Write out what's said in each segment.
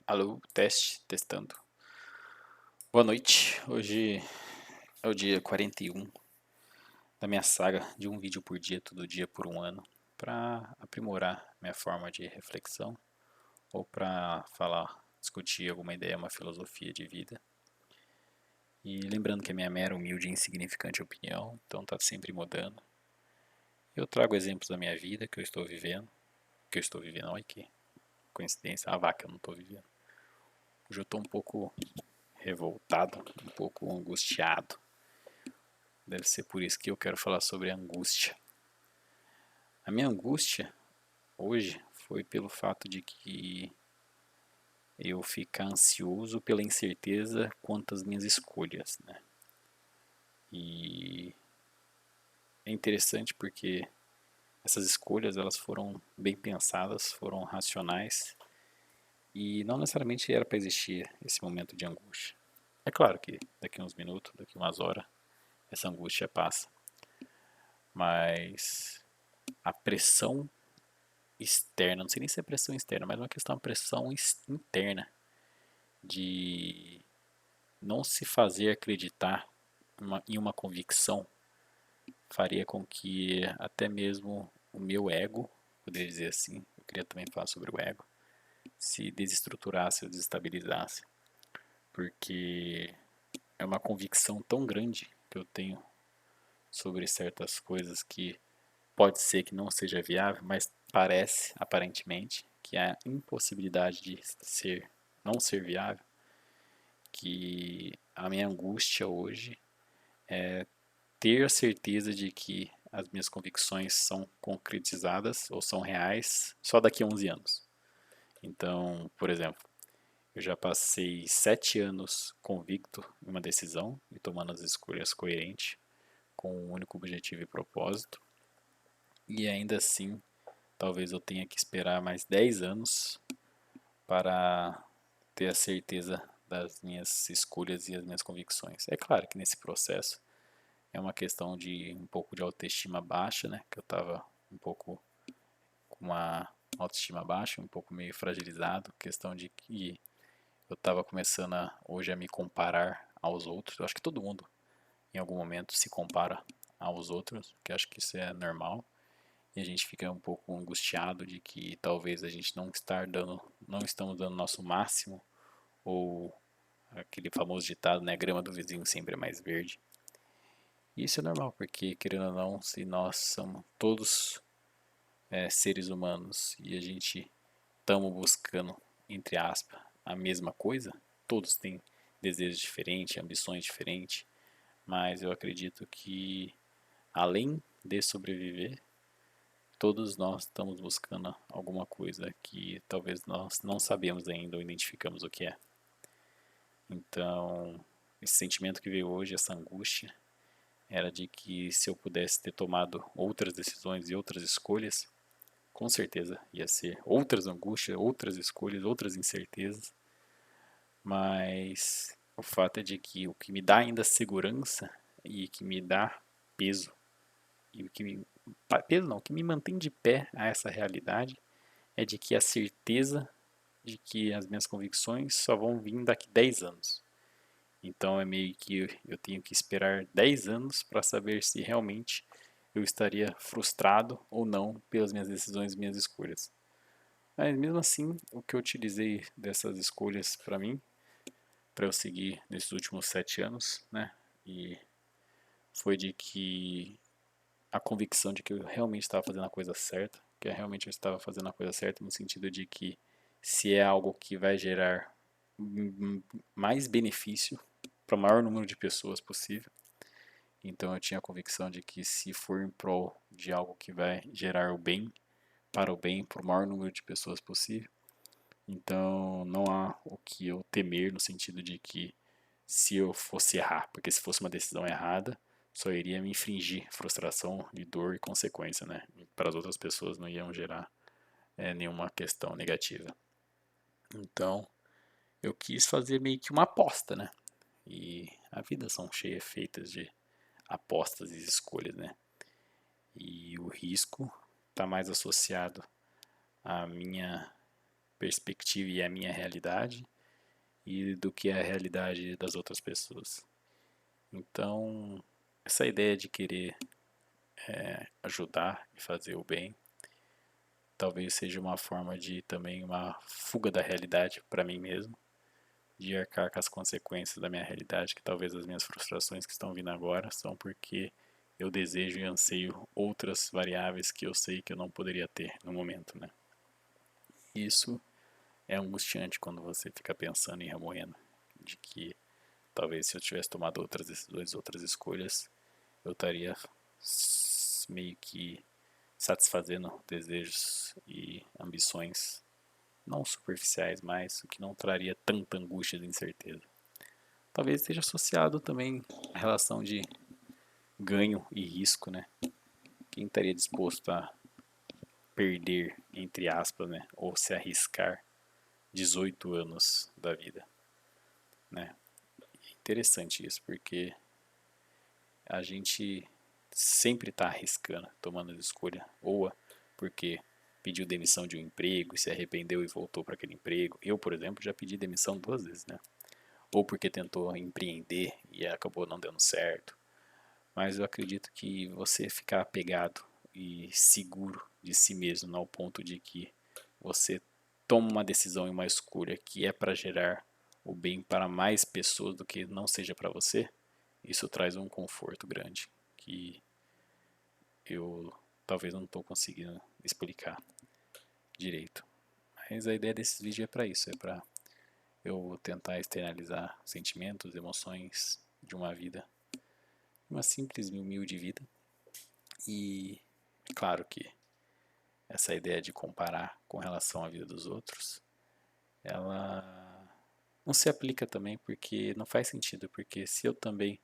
Alô, teste, testando. Boa noite. Hoje é o dia 41 da minha saga de um vídeo por dia, todo dia por um ano, para aprimorar minha forma de reflexão ou para falar, discutir alguma ideia, uma filosofia de vida. E lembrando que a minha mera, humilde e insignificante opinião, então está sempre mudando. Eu trago exemplos da minha vida olha que coincidência, a vaca eu não estou vivendo. Hoje eu estou um pouco revoltado, um pouco angustiado. Deve ser por isso que eu quero falar sobre angústia. A minha angústia hoje foi pelo fato de que eu ficar ansioso pela incerteza quanto às minhas escolhas, né? E é interessante porque essas escolhas elas foram bem pensadas, foram racionais e não necessariamente era para existir esse momento de angústia. É claro que daqui a uns minutos, daqui a umas horas, essa angústia passa, mas a pressão externa, não sei nem se é pressão externa, mas é uma questão de pressão interna de não se fazer acreditar em uma convicção faria com que até mesmo o meu ego, poderia dizer assim, eu queria também falar sobre o ego, se desestruturasse ou desestabilizasse, porque é uma convicção tão grande que eu tenho sobre certas coisas que pode ser que não seja viável, mas parece, aparentemente, que a impossibilidade de não ser viável, que a minha angústia hoje é ter a certeza de que as minhas convicções são concretizadas ou são reais só daqui a 11 anos. Então, por exemplo, eu já passei 7 anos convicto em uma decisão e tomando as escolhas coerentes, com um único objetivo e propósito, e ainda assim talvez eu tenha que esperar mais 10 anos para ter a certeza das minhas escolhas e as minhas convicções. É claro que nesse processo é uma questão de um pouco de autoestima baixa, né? Que eu estava um pouco com uma autoestima baixa, um pouco meio fragilizado, questão de que eu estava começando hoje a me comparar aos outros. Eu acho que todo mundo em algum momento se compara aos outros, que eu acho que isso é normal. E a gente fica um pouco angustiado de que talvez a gente não estamos dando nosso máximo, ou aquele famoso ditado, né, a grama do vizinho sempre é mais verde. E isso é normal, porque querendo ou não, se nós somos todos seres humanos e a gente estamos buscando, entre aspas, a mesma coisa, todos têm desejos diferentes, ambições diferentes, mas eu acredito que além de sobreviver, todos nós estamos buscando alguma coisa que talvez nós não sabemos ainda ou identificamos o que é. Então, esse sentimento que veio hoje, essa angústia, era de que se eu pudesse ter tomado outras decisões e outras escolhas, com certeza ia ser outras angústias, outras escolhas, outras incertezas, mas o fato é de que o que me dá ainda segurança e que me dá peso, e o que me, peso não, o que me mantém de pé a essa realidade é de que a certeza de que as minhas convicções só vão vir daqui 10 anos. Então é meio que eu tenho que esperar 10 anos para saber se realmente eu estaria frustrado ou não pelas minhas decisões e minhas escolhas. Mas mesmo assim, o que eu utilizei dessas escolhas para mim, para eu seguir nesses últimos 7 anos, né? E foi de que a convicção de que eu realmente estava fazendo a coisa certa, que realmente eu estava fazendo a coisa certa no sentido de que se é algo que vai gerar mais benefício para o maior número de pessoas possível, então eu tinha a convicção de que se for em prol de algo que vai gerar o bem para o maior número de pessoas possível, então não há o que eu temer no sentido de que se eu fosse errar, porque se fosse uma decisão errada, só iria me infligir frustração e dor e consequência, né? Para as outras pessoas não iam gerar nenhuma questão negativa. Então eu quis fazer meio que uma aposta, né? E a vida são cheias feitas de apostas e escolhas, né? E o risco está mais associado à minha perspectiva e a minha realidade e do que é a realidade das outras pessoas. Então, essa ideia de querer ajudar e fazer o bem talvez seja uma forma de também uma fuga da realidade para mim mesmo, de arcar com as consequências da minha realidade, que talvez as minhas frustrações que estão vindo agora são porque eu desejo e anseio outras variáveis que eu sei que eu não poderia ter no momento, né? Isso é angustiante quando você fica pensando e remoendo de que talvez se eu tivesse tomado outras decisões, outras escolhas, eu estaria meio que satisfazendo desejos e ambições não superficiais, mas o que não traria tanta angústia de incerteza. Talvez esteja associado também à relação de ganho e risco, né? Quem estaria disposto a perder, entre aspas, né? Ou se arriscar 18 anos da vida, né? Interessante isso, porque a gente sempre está arriscando, tomando escolha, ou porque pediu demissão de um emprego e se arrependeu e voltou para aquele emprego. Eu, por exemplo, já pedi demissão 2 vezes, né? Ou porque tentou empreender e acabou não dando certo. Mas eu acredito que você ficar apegado e seguro de si mesmo, ao ponto de que você toma uma decisão e uma escolha que é para gerar o bem para mais pessoas do que não seja para você, isso traz um conforto grande que eu talvez não estou conseguindo explicar direito. Mas a ideia desses vídeos é para isso, é para eu tentar externalizar sentimentos, emoções de uma vida, uma simples e humilde vida. E é claro que essa ideia de comparar com relação à vida dos outros, ela não se aplica também porque não faz sentido, porque se eu também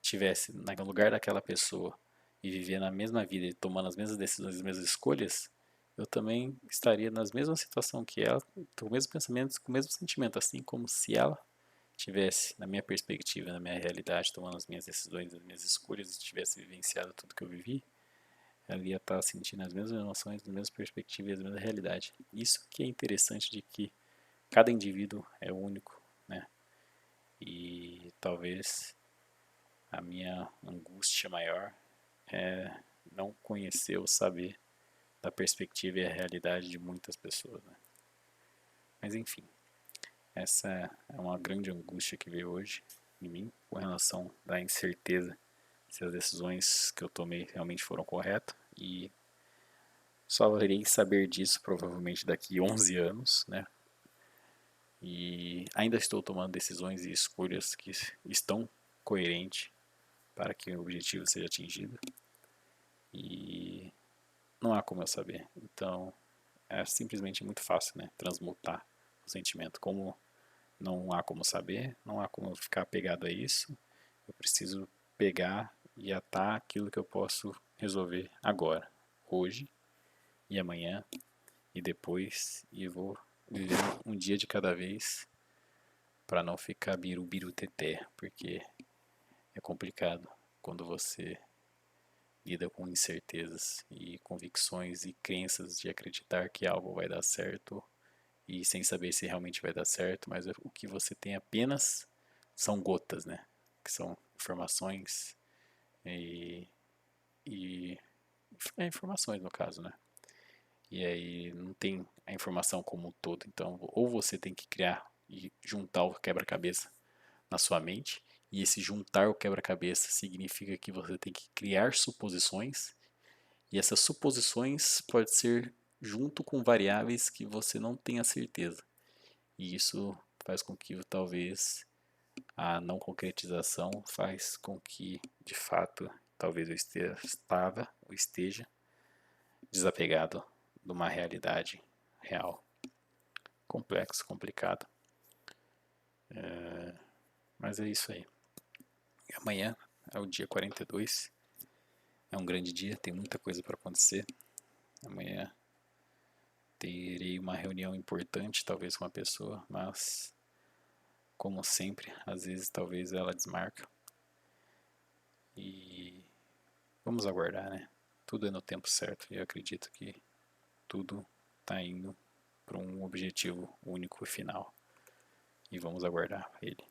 tivesse no lugar daquela pessoa e viver na mesma vida e tomando as mesmas decisões, as mesmas escolhas, eu também estaria na mesma situação que ela, com os mesmos pensamentos, com o mesmo sentimento, assim como se ela tivesse, na minha perspectiva, na minha realidade, tomando as minhas decisões, as minhas escolhas e tivesse vivenciado tudo que eu vivi, ela ia estar sentindo as mesmas emoções, as mesmas perspectivas, a mesma realidade. Isso que é interessante de que cada indivíduo é único, né? E talvez a minha angústia maior é não conhecer ou saber da perspectiva e a realidade de muitas pessoas, né? Mas enfim, essa é uma grande angústia que veio hoje em mim com relação da incerteza se as decisões que eu tomei realmente foram corretas e só irei saber disso provavelmente daqui 11 anos, né? E ainda estou tomando decisões e escolhas que estão coerentes para que o objetivo seja atingido e não há como eu saber. Então é simplesmente muito fácil, né? Transmutar o sentimento. Como não há como saber, não há como ficar apegado a isso, eu preciso pegar e atar aquilo que eu posso resolver agora, hoje e amanhã e depois, e vou viver um dia de cada vez para não ficar biru-biru-teté, porque é complicado quando você lida com incertezas e convicções e crenças de acreditar que algo vai dar certo e sem saber se realmente vai dar certo, mas o que você tem apenas são gotas, né? Que são informações e, e informações no caso, né? E aí não tem a informação como um todo, então ou você tem que criar e juntar o quebra-cabeça na sua mente, e esse juntar o quebra-cabeça significa que você tem que criar suposições, e essas suposições pode ser junto com variáveis que você não tenha certeza. E isso faz com que talvez a não concretização faz com que, de fato, talvez eu esteja desapegado de uma realidade real. Complexo, complicado. Mas é isso aí. E amanhã é o dia 42. É um grande dia, tem muita coisa para acontecer. Amanhã terei uma reunião importante, talvez com uma pessoa, mas como sempre, às vezes talvez ela desmarca. E vamos aguardar, né? Tudo é no tempo certo e eu acredito que tudo está indo para um objetivo único e final. E vamos aguardar ele.